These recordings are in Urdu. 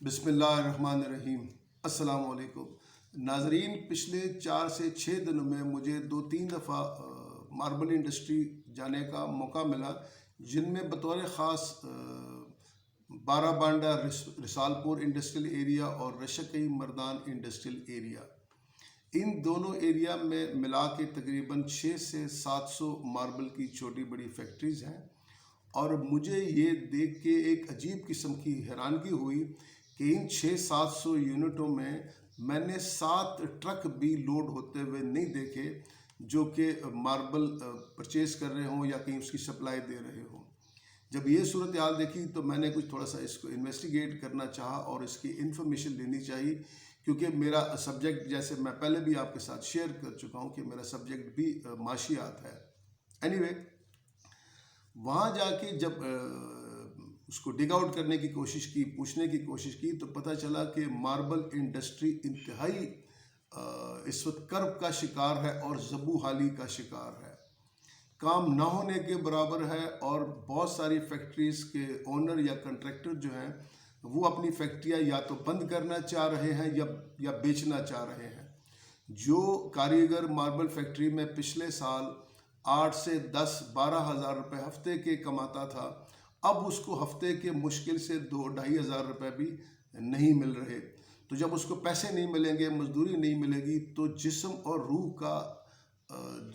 بسم اللہ الرحمن الرحیم۔ السلام علیکم ناظرین، پچھلے 4 سے 6 دنوں میں مجھے 2-3 دفعہ ماربل انڈسٹری جانے کا موقع ملا، جن میں بطور خاص بارہ بانڈہ رسال پور انڈسٹریل ایریا اور رشکئی مردان انڈسٹریل ایریا، ان دونوں ایریا میں ملا کے تقریباً 600 سے 700 ماربل کی چھوٹی بڑی فیکٹریز ہیں۔ اور مجھے یہ دیکھ کے ایک عجیب قسم کی حیرانگی ہوئی کہ ان 600-700 یونٹوں میں نے 7 ٹرک بھی لوڈ ہوتے ہوئے نہیں دیکھے جو کہ ماربل پرچیز کر رہے ہوں یا کہیں اس کی سپلائی دے رہے ہوں۔ جب یہ صورتحال دیکھی تو میں نے کچھ تھوڑا سا اس کو انویسٹیگیٹ کرنا چاہا اور اس کی انفارمیشن لینی چاہیے، کیونکہ میرا سبجیکٹ، جیسے میں پہلے بھی آپ کے ساتھ شیئر کر چکا ہوں کہ میرا سبجیکٹ بھی معاشیات ہے۔ اینی وہاں جا کے جب اس کو ڈگ آؤٹ کرنے کی کوشش کی، پوچھنے کی کوشش کی، تو پتہ چلا کہ ماربل انڈسٹری انتہائی اس وقت کرب کا شکار ہے اور زبوں حالی کا شکار ہے، کام نہ ہونے کے برابر ہے، اور بہت ساری فیکٹریز کے اونر یا کنٹریکٹر جو ہیں وہ اپنی فیکٹریاں یا تو بند کرنا چاہ رہے ہیں یا بیچنا چاہ رہے ہیں۔ جو کاریگر ماربل فیکٹری میں پچھلے سال 8 سے 10-12 ہزار روپے ہفتے کے کماتا تھا، اب اس کو ہفتے کے مشکل سے 2-2.5 ہزار روپے بھی نہیں مل رہے۔ تو جب اس کو پیسے نہیں ملیں گے، مزدوری نہیں ملے گی، تو جسم اور روح کا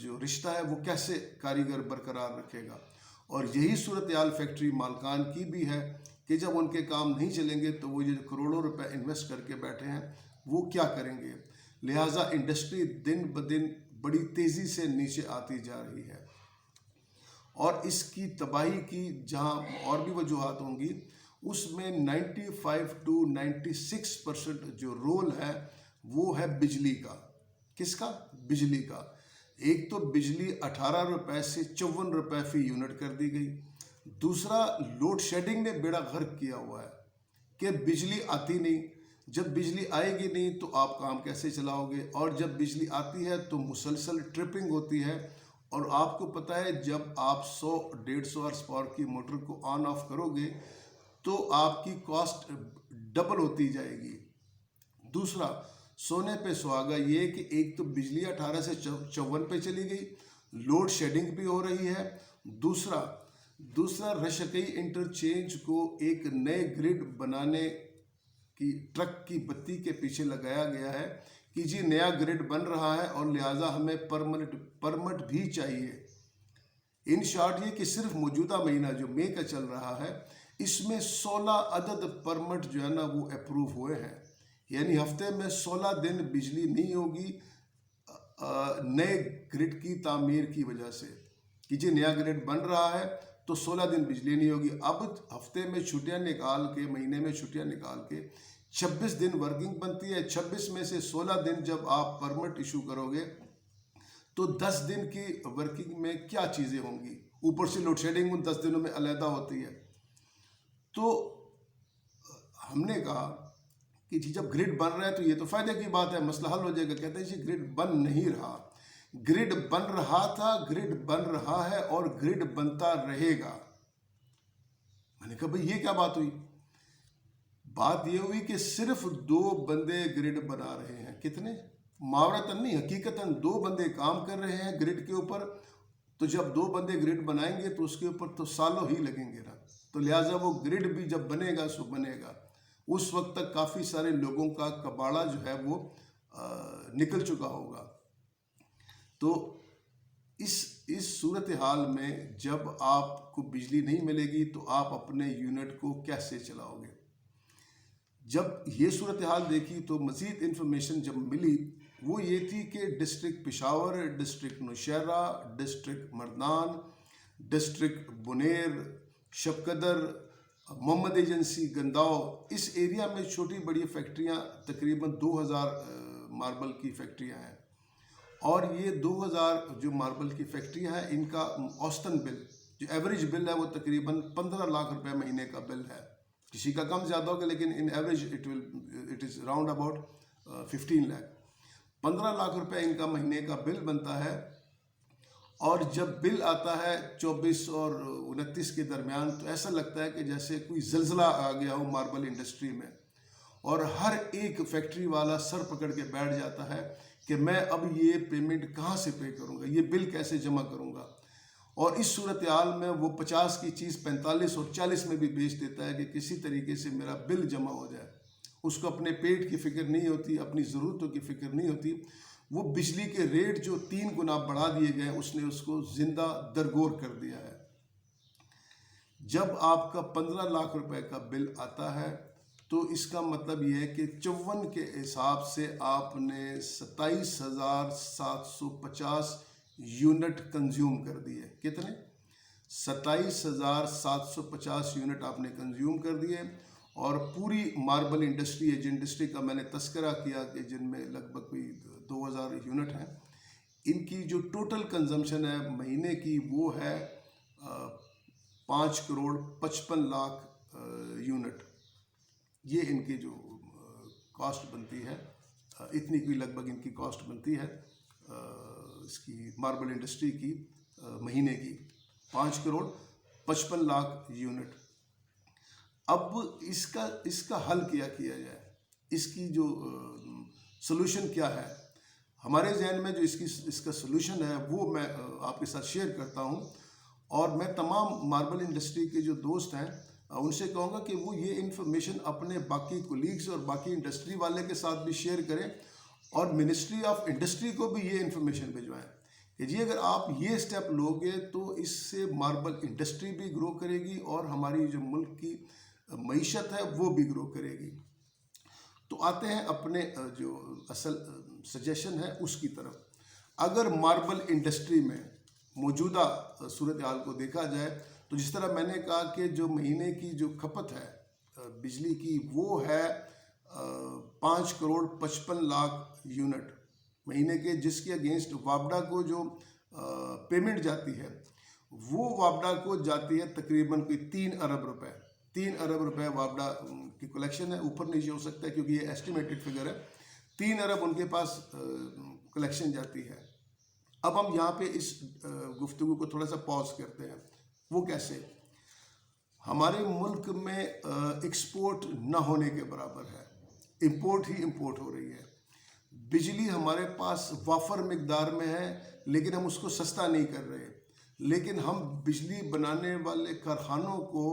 جو رشتہ ہے وہ کیسے کاریگر برقرار رکھے گا؟ اور یہی صورتحال فیکٹری مالکان کی بھی ہے کہ جب ان کے کام نہیں چلیں گے تو وہ جو کروڑوں روپے انویسٹ کر کے بیٹھے ہیں وہ کیا کریں گے؟ لہٰذا انڈسٹری دن بدن بڑی تیزی سے نیچے آتی جا رہی ہے، اور اس کی تباہی کی جہاں اور بھی وجوہات ہوں گی، اس میں 95 to 96% جو رول ہے وہ ہے بجلی کا۔ کس کا؟ بجلی کا۔ ایک تو بجلی 18 روپے سے 54 روپے فی یونٹ کر دی گئی۔ دوسرا، لوڈ شیڈنگ نے بیڑا غرق کیا ہوا ہے کہ بجلی آتی نہیں، جب بجلی آئے گی نہیں تو آپ کام کیسے چلاؤ گے؟ اور جب بجلی آتی ہے تو مسلسل ٹرپنگ ہوتی ہے، اور آپ کو پتہ ہے جب آپ 100-150 ہارس پاور کی موٹر کو آن آف کرو گے تو آپ کی کاسٹ ڈبل ہوتی جائے گی۔ دوسرا، سونے پہ سہاگا یہ کہ ایک تو بجلی 18 سے 54 پہ چلی گئی، لوڈ شیڈنگ بھی ہو رہی ہے۔ دوسرا رشکئی انٹرچینج کو ایک نئے گرڈ بنانے کی ٹرک کی بتی کے پیچھے لگایا گیا ہے کہ جی نیا گرڈ بن رہا ہے اور لہٰذا ہمیں پرمٹ بھی چاہیے۔ ان شارٹ یہ کہ صرف موجودہ مہینہ جو مئی کا چل رہا ہے، اس میں 16 عدد پرمٹ جو ہے نا وہ اپروو ہوئے ہیں، یعنی ہفتے میں 16 دن بجلی نہیں ہوگی نئے گرڈ کی تعمیر کی وجہ سے، کہ جی نیا گرڈ بن رہا ہے تو 16 دن بجلی نہیں ہوگی۔ اب ہفتے میں چھٹیاں نکال کے، مہینے میں چھٹیاں نکال کے 26 دن ورکنگ بنتی ہے۔ 26 میں سے 16 دن جب آپ پرمٹ ایشو کرو گے تو 10 دن کی ورکنگ میں کیا چیزیں ہوں گی؟ اوپر سے لوڈ شیڈنگ ان 10 دنوں میں علیحدہ ہوتی ہے۔ تو ہم نے کہا کہ جی جب گرڈ بن رہا ہے تو یہ تو فائدے کی بات ہے، مسئلہ حل ہو جائے گا۔ کہتے ہیں جی گرڈ بن نہیں رہا، گرڈ بن رہا تھا، گرڈ بن رہا ہے اور گرڈ بنتا رہے گا۔ میں نے کہا بھئی یہ کیا بات ہوئی؟ بات یہ ہوئی کہ صرف 2 بندے گرڈ بنا رہے ہیں۔ کتنے؟ محاورتاً نہیں، حقیقتاً 2 بندے کام کر رہے ہیں گرڈ کے اوپر۔ تو جب 2 بندے گرڈ بنائیں گے تو اس کے اوپر تو سالوں ہی لگیں گے نا، تو لہٰذا وہ گرڈ بھی جب بنے گا سو بنے گا، اس وقت تک کافی سارے لوگوں کا کباڑہ جو ہے وہ نکل چکا ہوگا۔ تو اس صورتحال میں جب آپ کو بجلی نہیں ملے گی تو آپ اپنے یونٹ کو کیسے چلاؤ گے؟ جب یہ صورتحال دیکھی تو مزید انفارمیشن جب ملی وہ یہ تھی کہ district Peshawar, district Nowshera, district Mardan, district Buner, Shabqadar, محمد ایجنسی، گنداؤ، اس ایریا میں چھوٹی بڑی فیکٹریاں تقریباً 2000 ماربل کی فیکٹریاں ہیں، اور یہ 2000 جو ماربل کی فیکٹریاں ہیں ان کا اوسطاً بل، جو ایوریج بل ہے وہ تقریباً 15 لاکھ روپے مہینے کا بل ہے۔ کسی کا کم زیادہ ہوگا لیکن on average it is round about 15 lakh. 15 lakh روپے ان کا مہینے کا بل بنتا ہے، اور جب بل آتا ہے 24 اور 29 کے درمیان تو ایسا لگتا ہے کہ جیسے کوئی زلزلہ آ گیا ہو ماربل انڈسٹری میں، اور ہر ایک فیکٹری والا سر پکڑ کے بیٹھ جاتا ہے کہ میں اب یہ پیمنٹ کہاں سے پے کروں گا، یہ بل کیسے جمع کروں گا، اور اس صورتحال میں وہ 50 کی چیز 45 اور 40 میں بھی بیچ دیتا ہے کہ کسی طریقے سے میرا بل جمع ہو جائے۔ اس کو اپنے پیٹ کی فکر نہیں ہوتی، اپنی ضرورتوں کی فکر نہیں ہوتی۔ وہ بجلی کے ریٹ جو 3 گنا بڑھا دیے گئے، اس نے اس کو زندہ درگور کر دیا ہے۔ جب آپ کا 15 لاکھ روپے کا بل آتا ہے تو اس کا مطلب یہ ہے کہ 54 کے حساب سے آپ نے 27,750 یونٹ کنزیوم کر دیے۔ کتنے؟ 27,750 یونٹ آپ نے کنزیوم کر دیے، اور پوری ماربل انڈسٹری ہے، جن انڈسٹری کا میں نے تذکرہ کیا کہ جن میں لگ بھگ کوئی 2000 یونٹ ہیں، ان کی جو ٹوٹل کنزمپشن ہے مہینے کی وہ ہے 5,55,00,000 یونٹ۔ یہ ان کی جو کاسٹ بنتی ہے، اتنی کوئی لگ بھگ ان کی کاسٹ بنتی ہے اس کی ماربل انڈسٹری کی مہینے کی 5,55,00,000 یونٹ۔ اب اس کا حل کیا جائے، اس کی جو سلوشن کیا ہے؟ ہمارے ذہن میں جو اس کا سلوشن ہے وہ میں آپ کے ساتھ شیئر کرتا ہوں، اور میں تمام ماربل انڈسٹری کے جو دوست ہیں ان سے کہوں گا کہ وہ یہ انفارمیشن اپنے باقی کولیگز اور باقی انڈسٹری والے کے ساتھ بھی شیئر کریں، اور منسٹری آف انڈسٹری کو بھی یہ انفارمیشن بھجوائیں کہ جی اگر آپ یہ سٹیپ لوگے تو اس سے ماربل انڈسٹری بھی گرو کرے گی اور ہماری جو ملک کی معیشت ہے وہ بھی گرو کرے گی۔ تو آتے ہیں اپنے جو اصل سجیشن ہے اس کی طرف۔ اگر ماربل انڈسٹری میں موجودہ صورتحال کو دیکھا جائے تو جس طرح میں نے کہا کہ جو مہینے کی جو کھپت ہے بجلی کی وہ ہے 5,55,00,000 یونٹ مہینے کے، جس کے اگینسٹ وابڈا کو جو پیمنٹ جاتی ہے وہ وابڈا کو جاتی ہے تقریباً کوئی 3 ارب روپے۔ 3 ارب روپے وابڈا کی کلیکشن ہے، اوپر نیچے ہو سکتا ہے کیونکہ یہ ایسٹیمیٹڈ فگر ہے۔ 3 ارب ان کے پاس کلیکشن جاتی ہے۔ اب ہم یہاں پہ اس گفتگو کو تھوڑا سا پاز کرتے ہیں۔ وہ کیسے؟ ہمارے ملک میں ایکسپورٹ نہ ہونے کے برابر ہے، امپورٹ ہی امپورٹ ہو رہی ہے۔ بجلی ہمارے پاس وافر مقدار میں ہے لیکن ہم اس کو سستا نہیں کر رہے، لیکن ہم بجلی بنانے والے کارخانوں کو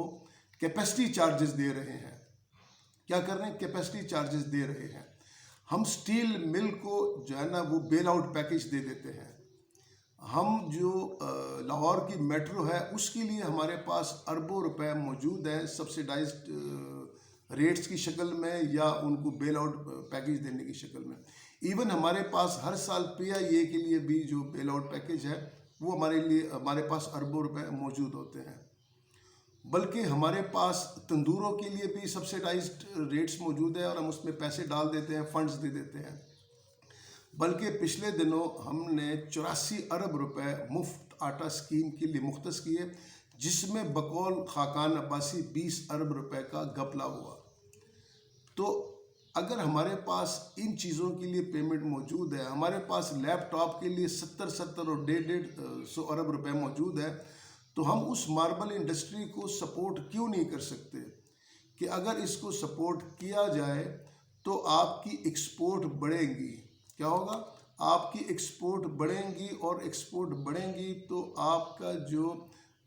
کیپیسٹی چارجز دے رہے ہیں۔ کیا کر رہے ہیں؟ کیپیسٹی چارجز دے رہے ہیں۔ ہم سٹیل مل کو جو ہے نا وہ بیل آؤٹ پیکج دے دیتے ہیں۔ ہم جو لاہور کی میٹرو ہے اس کے لیے ہمارے پاس اربوں روپے موجود ہیں سبسیڈائزڈ ریٹس کی شکل میں یا ان کو بیل آؤٹ پیکج دینے کی شکل میں۔ ایون ہمارے پاس ہر سال پی آئی اے کے لیے بھی جو بیل آؤٹ پیکج ہے وہ ہمارے پاس اربوں روپے موجود ہوتے ہیں۔ بلکہ ہمارے پاس تندوروں کے لیے بھی سبسیڈائزڈ ریٹس موجود ہے اور ہم اس میں پیسے ڈال دیتے ہیں، فنڈز دے دیتے ہیں۔ بلکہ پچھلے دنوں ہم نے 84 ارب روپے مفت آٹا اسکیم کے لیے مختص کیے، جس میں بقول خاقان عباسی 20 ارب روپے کا گھپلا ہوا۔ تو اگر ہمارے پاس ان چیزوں کے لیے پیمنٹ موجود ہے، ہمارے پاس لیپ ٹاپ کے لیے 70 اور 150 ارب روپے موجود ہے، تو ہم اس ماربل انڈسٹری کو سپورٹ کیوں نہیں کر سکتے کہ اگر اس کو سپورٹ کیا جائے تو آپ کی ایکسپورٹ بڑھیں گی۔ کیا ہوگا؟ آپ کی ایکسپورٹ بڑھیں گی، اور ایکسپورٹ بڑھیں گی تو آپ کا جو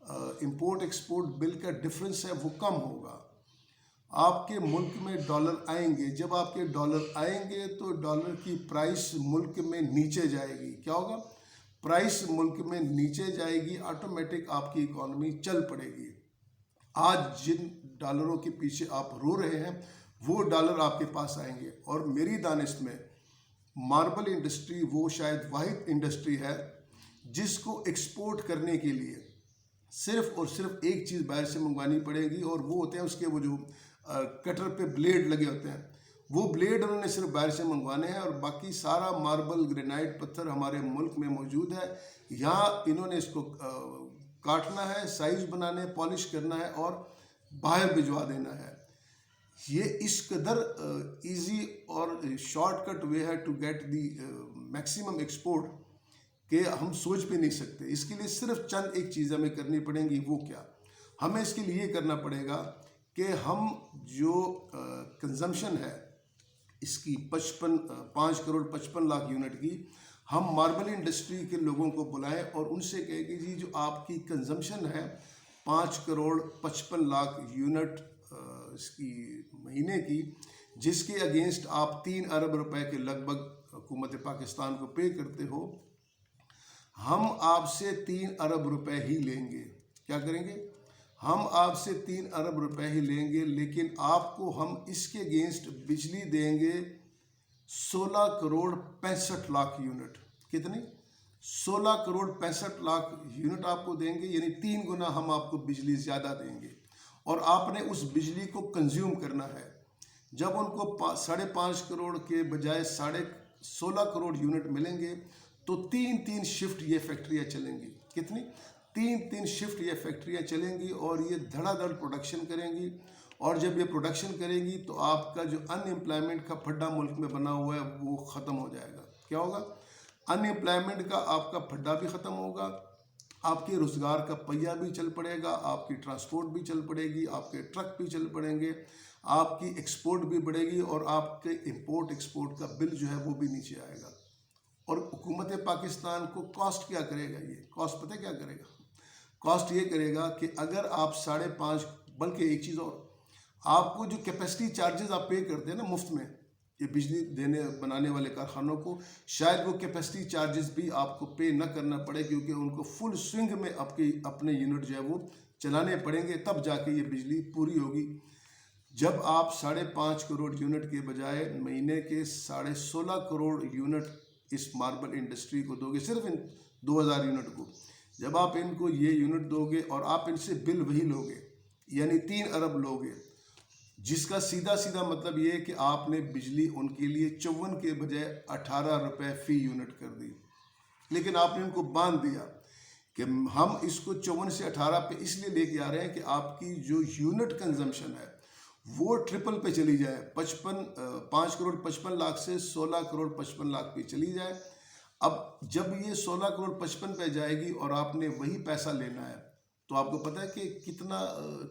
امپورٹ ایکسپورٹ بل کا ڈفرنس ہے وہ کم ہوگا۔ آپ کے ملک میں ڈالر آئیں گے، جب آپ کے ڈالر آئیں گے تو ڈالر کی پرائس ملک میں نیچے جائے گی۔ کیا ہوگا؟ پرائس ملک میں نیچے جائے گی، آٹومیٹک آپ کی اکانومی چل پڑے گی۔ آج جن ڈالروں کے پیچھے آپ رو رہے ہیں وہ ڈالر آپ کے پاس آئیں گے، اور میری دانست میں ماربل انڈسٹری وہ شاید واحد انڈسٹری ہے جس کو ایکسپورٹ کرنے کے لیے صرف اور صرف ایک چیز باہر سے منگوانی پڑے گی، اور وہ ہوتے ہیں اس کے وہ جو کٹر پہ بلیڈ لگے ہوتے ہیں، وہ بلیڈ انہوں نے صرف باہر سے منگوانے ہیں، اور باقی سارا ماربل گرینائٹ پتھر ہمارے ملک میں موجود ہے۔ یہاں انہوں نے اس کو کاٹنا ہے، سائز بنانے، پالش کرنا ہے اور باہر بھجوا دینا ہے۔ یہ اس قدر ایزی اور شارٹ کٹ وے ہے to get the maximum export کہ ہم سوچ بھی نہیں سکتے۔ اس کے لیے صرف چند ایک چیز ہمیں کرنی پڑیں گی۔ وہ کیا؟ ہمیں اس کے لیے یہ کرنا پڑے گا کہ ہم جو کنزمپشن ہے اس کی 5 کروڑ 55 لاکھ یونٹ کی، ہم ماربل انڈسٹری کے لوگوں کو بلائیں اور ان سے کہیں کہ جی جو آپ کی کنزمپشن ہے 5 کروڑ 55 لاکھ یونٹ اس کی مہینے کی، جس کے اگینسٹ آپ 3 ارب روپے کے لگ بھگ حکومت پاکستان کو پے کرتے ہو، ہم آپ سے 3 ارب روپے ہی لیں گے۔ کیا کریں گے؟ ہم آپ سے 3 ارب روپے ہی لیں گے، لیکن آپ کو ہم اس کے اگینسٹ بجلی دیں گے 16 کروڑ 65 لاکھ یونٹ۔ کتنی؟ 16 کروڑ 65 لاکھ یونٹ آپ کو دیں گے، یعنی 3 گنا ہم آپ کو بجلی زیادہ دیں گے، اور آپ نے اس بجلی کو کنزیوم کرنا ہے۔ جب ان کو 5.5 کروڑ کے بجائے 16 کروڑ یونٹ ملیں گے تو 3 شفٹ یہ فیکٹریاں چلیں گی۔ کتنی؟ 3 شفٹ یہ فیکٹریاں چلیں گی اور یہ دھڑا دھڑ پروڈکشن کریں گی، اور جب یہ پروڈکشن کریں گی تو آپ کا جو ان امپلائمنٹ کا پھڈا ملک میں بنا ہوا ہے وہ ختم ہو جائے گا۔ کیا ہوگا؟ ان امپلائمنٹ کا آپ کا پھڈا بھی ختم ہوگا، آپ کے روزگار کا پہیہ بھی چل پڑے گا، آپ کی ٹرانسپورٹ بھی چل پڑے گی، آپ کے ٹرک بھی چل پڑیں گے، آپ کی ایکسپورٹ بھی بڑھے گی، اور آپ کے امپورٹ ایکسپورٹ کا بل جو ہے وہ بھی نیچے آئے گا۔ اور حکومت پاکستان کو کاسٹ کیا کرے گا؟ یہ کاسٹ پتہ کیا کرے گا؟ کاسٹ یہ کرے گا کہ اگر آپ 5.5، بلکہ ایک چیز اور، آپ کو جو کیپیسٹی چارجز آپ پے کرتے ہیں نا مفت میں یہ بجلی بنانے والے کارخانوں کو، شاید وہ کیپیسٹی چارجز بھی آپ کو پے نہ کرنا پڑے، کیونکہ ان کو فل سوئنگ میں اپنے یونٹ جو ہے وہ چلانے پڑیں گے، تب جا کے یہ بجلی پوری ہوگی۔ جب آپ 5.5 کروڑ یونٹ کے بجائے مہینے کے 16.5 کروڑ یونٹ اس ماربل انڈسٹری کو دو گے، صرف ان 2000 یونٹ کو، جب آپ ان کو یہ یونٹ دو گے اور آپ ان سے بل وہی لوگے، یعنی 3 ارب لوگے، جس کا سیدھا مطلب یہ ہے کہ آپ نے بجلی ان کے لیے 54 کے بجائے 18 روپے فی یونٹ کر دی، لیکن آپ نے ان کو باندھ دیا کہ ہم اس کو 54 سے 18 پہ اس لیے لے کے آ رہے ہیں کہ آپ کی جو یونٹ کنزمپشن ہے وہ ٹرپل پہ چلی جائے، 5 کروڑ 55 لاکھ سے 16 کروڑ 55 لاکھ پہ چلی جائے۔ اب جب یہ 16 کروڑ 55 پہ جائے گی اور آپ نے وہی پیسہ لینا ہے تو آپ کو پتہ ہے کہ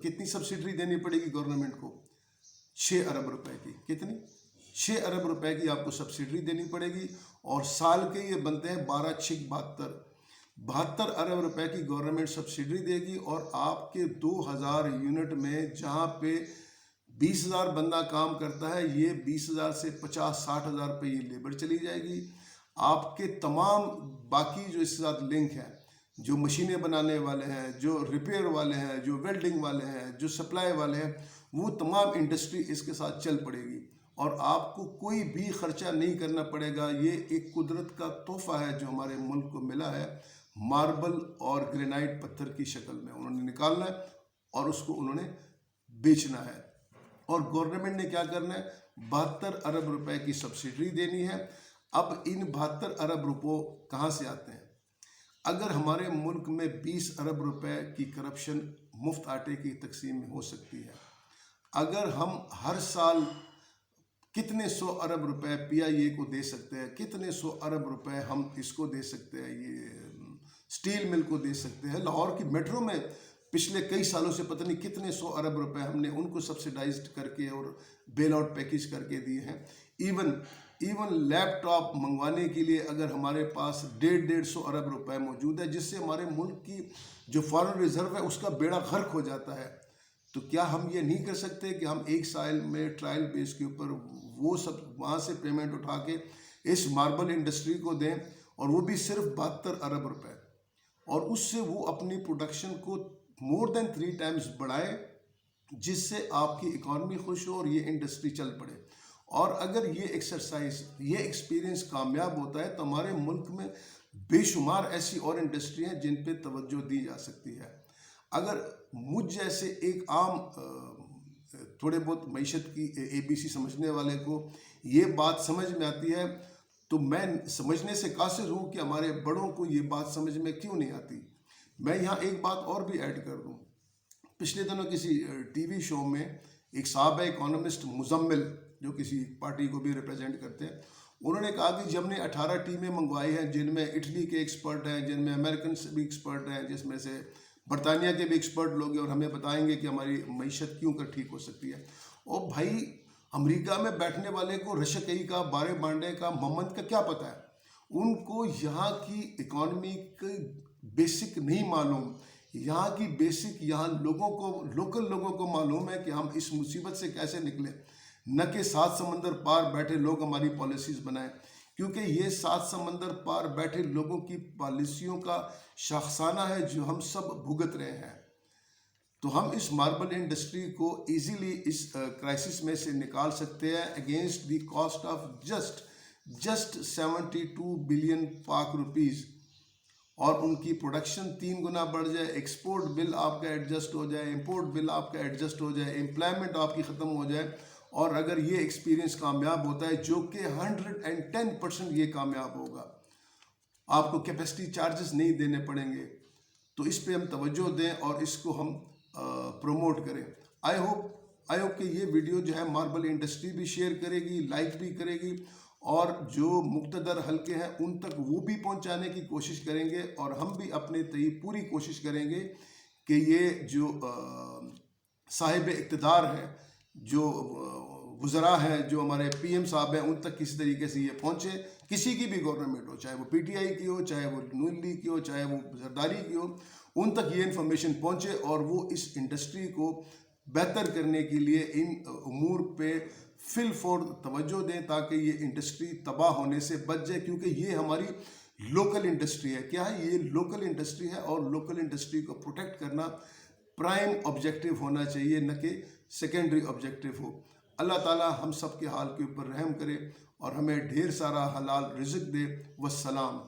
کتنی سبسڈری دینی پڑے گی گورنمنٹ کو؟ 6 ارب روپے کی۔ کتنی؟ 6 ارب روپے کی آپ کو سبسڈری دینی پڑے گی، اور سال کے یہ بنتے ہیں 12 6 72 ارب روپے کی گورنمنٹ سبسڈری دے گی، اور آپ کے 2000 یونٹ میں جہاں پہ 20,000 بندہ کام کرتا ہے، یہ 20,000 سے 50-60 ہزار پہ یہ لیبر چلی جائے گی۔ آپ کے تمام باقی جو اس کے ساتھ لنک ہیں، جو مشینیں بنانے والے ہیں، جو ریپیئر والے ہیں، جو ویلڈنگ والے ہیں، جو سپلائی والے ہیں، وہ تمام انڈسٹری اس کے ساتھ چل پڑے گی، اور آپ کو کوئی بھی خرچہ نہیں کرنا پڑے گا۔ یہ ایک قدرت کا تحفہ ہے جو ہمارے ملک کو ملا ہے، ماربل اور گرینائٹ پتھر کی شکل میں انہوں نے نکالنا ہے اور اس کو انہوں نے بیچنا ہے، اور گورنمنٹ نے کیا کرنا ہے؟ 72 ارب روپے کی سبسڈری دینی ہے۔ اب ان 72 ارب روپے کہاں سے آتے ہیں؟ اگر ہمارے ملک میں 20 ارب روپے کی کرپشن مفت آٹے کی تقسیم میں ہو سکتی ہے، اگر ہم ہر سال کتنے 100 ارب روپے پی آئی اے کو دے سکتے ہیں، کتنے 100 ارب روپے ہم اس کو دے سکتے ہیں، یہ سٹیل مل کو دے سکتے ہیں، لاہور کی میٹرو میں پچھلے کئی سالوں سے پتہ نہیں کتنے 100 ارب روپے ہم نے ان کو سبسیڈائزڈ کر کے اور بیل آؤٹ پیکج کر کے دیے ہیں۔ ایون لیپ ٹاپ منگوانے کے لیے اگر ہمارے پاس 150 ارب روپے موجود ہے، جس سے ہمارے ملک کی جو فارن ریزرو ہے اس کا بیڑا غرق ہو جاتا ہے، تو کیا ہم یہ نہیں کر سکتے کہ ہم ایک سال میں ٹرائل بیس کے اوپر وہ سب وہاں سے پیمنٹ اٹھا کے اس ماربل انڈسٹری کو دیں، اور وہ بھی صرف 72 ارب روپے، اور اس سے وہ اپنی پروڈکشن کو مور دین 3 ٹائمز بڑھائے، جس سے آپ کی اکانومی خوش ہو اور یہ انڈسٹری چل پڑے۔ اور اگر یہ ایکسرسائز، یہ ایکسپیرینس کامیاب ہوتا ہے تو ہمارے ملک میں بے شمار ایسی اور انڈسٹری ہیں جن پہ توجہ دی جا سکتی ہے۔ اگر مجھ جیسے ایک عام تھوڑے بہت معیشت کی ABC سمجھنے والے کو یہ بات سمجھ میں آتی ہے تو میں سمجھنے سے قاصر ہوں کہ ہمارے بڑوں کو یہ بات سمجھ میں کیوں نہیں آتی۔ میں یہاں ایک بات اور بھی ایڈ کر دوں، پچھلے دنوں کسی ٹی وی شو میں ایک صاحب ہے اکانومسٹ مزمل، جو کسی پارٹی کو بھی ریپرزینٹ کرتے ہیں، انہوں نے کہا کہ جب نے 18 ٹیمیں منگوائی ہیں، جن میں اٹلی کے ایکسپرٹ ہیں، جن میں امریکن سے بھی ایکسپرٹ ہیں، جس میں سے برطانیہ کے بھی ایکسپرٹ لوگ ہیں، اور ہمیں بتائیں گے کہ ہماری معیشت کیوں کر ٹھیک ہو سکتی ہے۔ اور بھائی امریکہ میں بیٹھنے والے کو رشکئی کا، بارے مانڈے کا، محمد کا کیا پتہ ہے؟ ان کو یہاں کی اکانومی کی بیسک نہیں معلوم، یہاں کی بیسک یہاں لوگوں کو، لوکل لوگوں کو معلوم ہے کہ ہم اس مصیبت سے کیسے نکلیں، نہ کہ 7 سمندر پار بیٹھے لوگ ہماری پالیسیز بنائیں، کیونکہ یہ 7 سمندر پار بیٹھے لوگوں کی پالیسیوں کا شاخسانہ ہے جو ہم سب بھگت رہے ہیں۔ تو ہم اس ماربل انڈسٹری کو ایزیلی اس کرائسس میں سے نکال سکتے ہیں against the cost of just 72 billion پاک روپیز، اور ان کی پروڈکشن 3 گنا بڑھ جائے، ایکسپورٹ بل آپ کا ایڈجسٹ ہو جائے، امپورٹ بل آپ کا ایڈجسٹ ہو جائے، امپلائمنٹ آپ کی ختم ہو جائے، اور اگر یہ ایکسپیرینس کامیاب ہوتا ہے، جو کہ 110% یہ کامیاب ہوگا، آپ کو کیپیسٹی چارجز نہیں دینے پڑیں گے، تو اس پہ ہم توجہ دیں اور اس کو ہم پروموٹ کریں۔ آئی ہوپ کہ یہ ویڈیو جو ہے ماربل انڈسٹری بھی شیئر کرے گی، لائک بھی کرے گی، اور جو مقتدر حلقے ہیں ان تک وہ بھی پہنچانے کی کوشش کریں گے، اور ہم بھی اپنے تئیں پوری کوشش کریں گے کہ یہ جو صاحب اقتدار ہیں، جو وزراء ہیں، جو ہمارے پی ایم صاحب ہیں، ان تک کسی طریقے سے یہ پہنچے، کسی کی بھی گورنمنٹ ہو، چاہے وہ پی ٹی آئی کی ہو، چاہے وہ نون لیگ کی ہو، چاہے وہ زرداری کی ہو، ان تک یہ انفارمیشن پہنچے، اور وہ اس انڈسٹری کو بہتر کرنے کے لیے ان امور پہ فی الفور توجہ دیں، تاکہ یہ انڈسٹری تباہ ہونے سے بچ جائے، کیونکہ یہ ہماری لوکل انڈسٹری ہے۔ کیا ہے؟ یہ لوکل انڈسٹری ہے، اور لوکل انڈسٹری کو پروٹیکٹ کرنا پرائم آبجیکٹیو ہونا چاہیے، نہ کہ سیکنڈری آبجیکٹیو ہو۔ اللہ تعالیٰ ہم سب کے حال کے اوپر رحم کرے اور ہمیں ڈھیر سارا حلال رزق دے۔ والسلام۔